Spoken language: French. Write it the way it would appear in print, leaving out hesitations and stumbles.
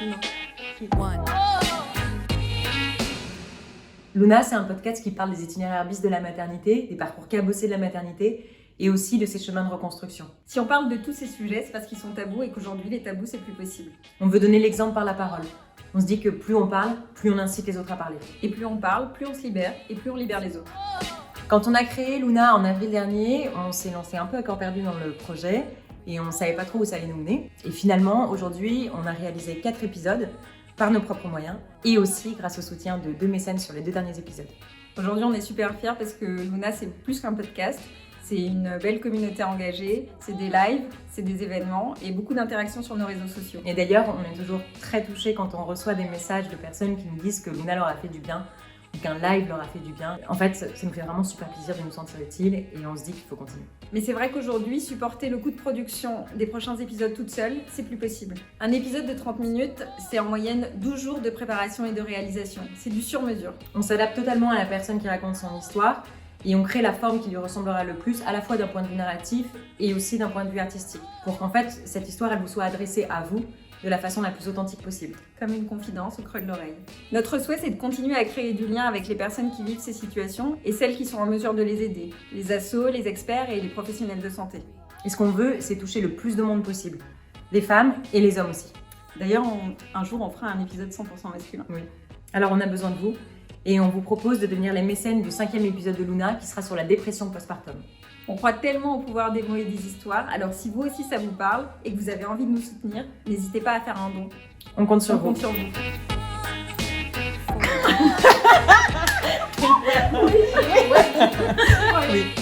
One. Luna, c'est un podcast qui parle des itinéraires bis de la maternité, des parcours cabossés de la maternité et aussi de ses chemins de reconstruction. Si on parle de tous ces sujets, c'est parce qu'ils sont tabous et qu'aujourd'hui, les tabous, c'est plus possible. On veut donner l'exemple par la parole. On se dit que plus on parle, plus on incite les autres à parler. Et plus on parle, plus on se libère et plus on libère les autres. Quand on a créé Luna en avril dernier, on s'est lancé un peu à corps perdu dans le projet et on ne savait pas trop où ça allait nous mener. Et finalement, aujourd'hui, on a réalisé 4 épisodes par nos propres moyens et aussi grâce au soutien de 2 mécènes sur les 2 derniers épisodes. Aujourd'hui, on est super fiers parce que Luna, c'est plus qu'un podcast. C'est une belle communauté engagée, c'est des lives, c'est des événements et beaucoup d'interactions sur nos réseaux sociaux. Et d'ailleurs, on est toujours très touchés quand on reçoit des messages de personnes qui nous disent que Luna leur a fait du bien ou qu'un live leur a fait du bien. En fait, ça nous fait vraiment super plaisir de nous sentir utiles et on se dit qu'il faut continuer. Mais c'est vrai qu'aujourd'hui, supporter le coût de production des prochains épisodes toute seule, c'est plus possible. Un épisode de 30 minutes, c'est en moyenne 12 jours de préparation et de réalisation. C'est du sur-mesure. On s'adapte totalement à la personne qui raconte son histoire et on crée la forme qui lui ressemblera le plus, à la fois d'un point de vue narratif et aussi d'un point de vue artistique. Pour qu'en fait, cette histoire, elle vous soit adressée à vous de la façon la plus authentique possible. Comme une confidence au creux de l'oreille. Notre souhait, c'est de continuer à créer du lien avec les personnes qui vivent ces situations et celles qui sont en mesure de les aider. Les assos, les experts et les professionnels de santé. Et ce qu'on veut, c'est toucher le plus de monde possible. Les femmes et les hommes aussi. D'ailleurs, un jour, on fera un épisode 100% masculin. Oui. Alors on a besoin de vous et on vous propose de devenir les mécènes du 5e épisode de Luna qui sera sur la dépression postpartum. On croit tellement au pouvoir des mots et des histoires, alors si vous aussi ça vous parle et que vous avez envie de nous soutenir, n'hésitez pas à faire un don. On compte sur On vous. compte sur vous. Oui.